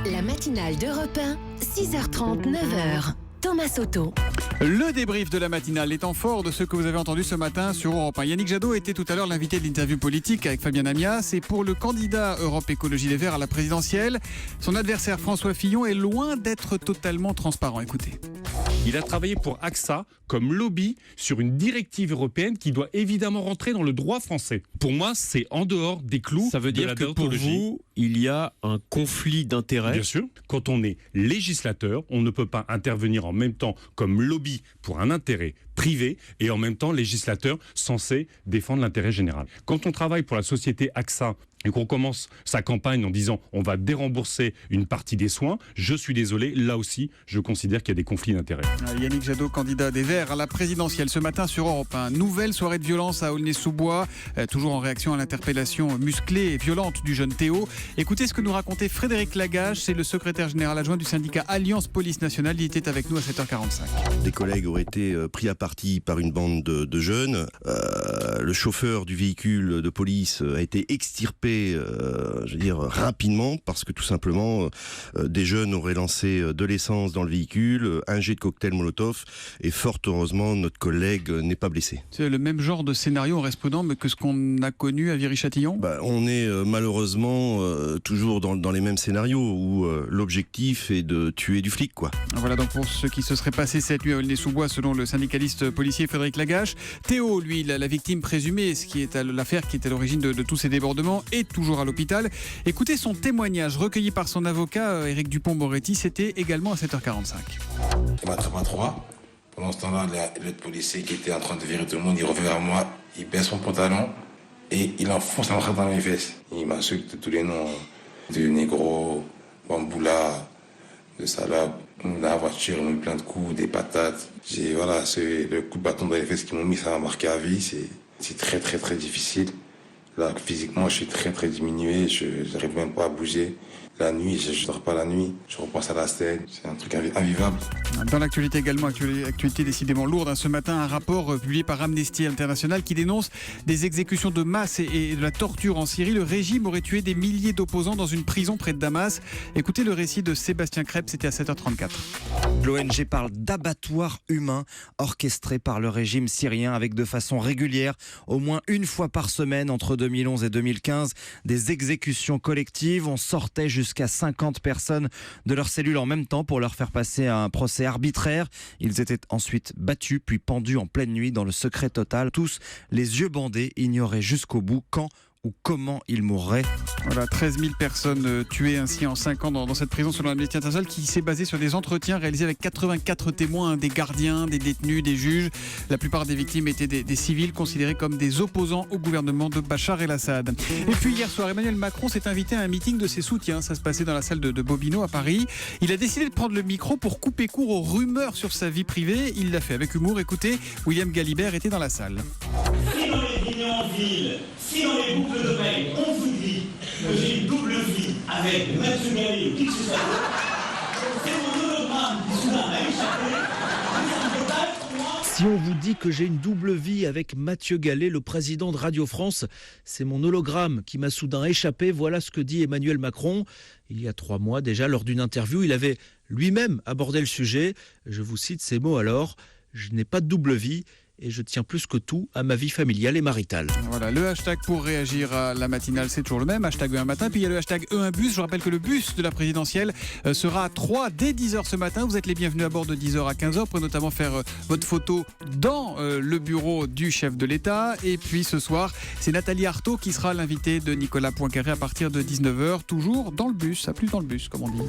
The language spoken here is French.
La matinale d'Europe 1, 6h30, 9h. Thomas Soto. Le débrief de la matinale, étant fort de ce que vous avez entendu ce matin sur Europe 1. Yannick Jadot était tout à l'heure l'invité de l'interview politique avec Fabien Amias. Et pour le candidat Europe Écologie Les Verts à la présidentielle, son adversaire François Fillon est loin d'être totalement transparent. Écoutez. Il a travaillé pour AXA comme lobby sur une directive européenne qui doit évidemment rentrer dans le droit français. Pour moi, c'est en dehors des clous. Ça veut de dire la que pour déontologie. vous, il y a un conflit d'intérêts. Bien sûr, quand on est législateur, on ne peut pas intervenir en même temps comme lobby pour un intérêt privé et en même temps législateur censé défendre l'intérêt général. Quand on travaille pour la société AXA et qu'on commence sa campagne en disant on va dérembourser une partie des soins, je suis désolé, là aussi, je considère qu'il y a des conflits d'intérêts. Yannick Jadot, candidat des Verts à la présidentielle ce matin sur Europe 1. Nouvelle soirée de violence à Aulnay-sous-Bois, toujours en réaction à l'interpellation musclée et violente du jeune Théo. Écoutez ce que nous racontait Frédéric Lagage, c'est le secrétaire général adjoint du syndicat Alliance Police Nationale. Il était avec nous à 7h45. Des collègues auraient été pris à partie par une bande de jeunes. Le chauffeur du véhicule de police a été extirpé rapidement parce que tout simplement des jeunes auraient lancé de l'essence dans le véhicule, un jet de cocktail Molotov et fort heureusement notre collègue n'est pas blessé. C'est le même genre de scénario en respondant que ce qu'on a connu à Viry-Châtillon. On est malheureusement toujours dans les mêmes scénarios où l'objectif est de tuer du flic quoi. Voilà donc pour ce qui se serait passé cette nuit à Aulnay-sous-Bois selon le syndicaliste policier Frédéric Lagage. Théo, lui, la victime présumée, ce qui est l'affaire qui est à l'origine de tous ces débordements, est toujours à l'hôpital. Écoutez son témoignage recueilli par son avocat Éric Dupond-Moretti, c'était également à 7h45. Il m'attrape à 3. Pendant ce temps-là, l'autre policier qui était en train de virer tout le monde, il revient vers moi, il baisse son pantalon et il enfonce la main dans mes fesses. Il m'insulte tous les noms de négro, bamboula, de salope. La voiture, ils m'ont mis plein de coups, des patates. C'est le coup de bâton dans les fesses qu'ils m'ont mis, ça m'a marqué à vie. C'est très très très difficile. Là, physiquement, je suis très très diminué, je n'arrive même pas à bouger. La nuit, je ne dors pas la nuit, je repense à la scène, c'est un truc invivable. Dans l'actualité également, actualité décidément lourde, ce matin, un rapport publié par Amnesty International qui dénonce des exécutions de masse et de la torture en Syrie. Le régime aurait tué des milliers d'opposants dans une prison près de Damas. Écoutez le récit de Sébastien Kreb, c'était à 7h34. L'ONG parle d'abattoirs humains orchestrés par le régime syrien avec de façon régulière, au moins une fois par semaine entre 2011 et 2015, des exécutions collectives. On sortait jusqu'à 50 personnes de leur cellule en même temps pour leur faire passer un procès arbitraire. Ils étaient ensuite battus puis pendus en pleine nuit dans le secret total. Tous les yeux bandés ignoraient jusqu'au bout quand ou comment ils mourraient. Voilà, 13 000 personnes tuées ainsi en 5 ans dans cette prison selon Amnesty International qui s'est basée sur des entretiens réalisés avec 84 témoins, des gardiens, des détenus, des juges. La plupart des victimes étaient des civils considérés comme des opposants au gouvernement de Bachar el-Assad. Et puis hier soir, Emmanuel Macron s'est invité à un meeting de ses soutiens. Ça se passait dans la salle de Bobino à Paris. Il a décidé de prendre le micro pour couper court aux rumeurs sur sa vie privée. Il l'a fait avec humour. Écoutez, William Galibert était dans la salle. Si dans les dîners en ville, si dans les boucles de mail, on vous dit que j'ai une double vie avec Mathieu Gallet ou qui que ce soit, c'est mon hologramme qui soudain a échappé. Si on vous dit que j'ai une double vie avec Mathieu Gallet, le président de Radio France, c'est mon hologramme qui m'a soudain échappé. Voilà ce que dit Emmanuel Macron. Il y a 3 mois déjà, lors d'une interview, il avait lui-même abordé le sujet. Je vous cite ces mots alors. Je n'ai pas de double vie et je tiens plus que tout à ma vie familiale et maritale. Voilà, le hashtag pour réagir à la matinale, c'est toujours le même, hashtag E1 matin. Puis il y a le hashtag E1 bus. Je rappelle que le bus de la présidentielle sera à 3 dès 10h ce matin. Vous êtes les bienvenus à bord de 10h à 15h. Vous pouvez notamment faire votre photo dans le bureau du chef de l'État. Et puis ce soir, c'est Nathalie Arthaud qui sera l'invitée de Nicolas Poincaré à partir de 19h. Toujours dans le bus, à plus dans le bus, comme on dit.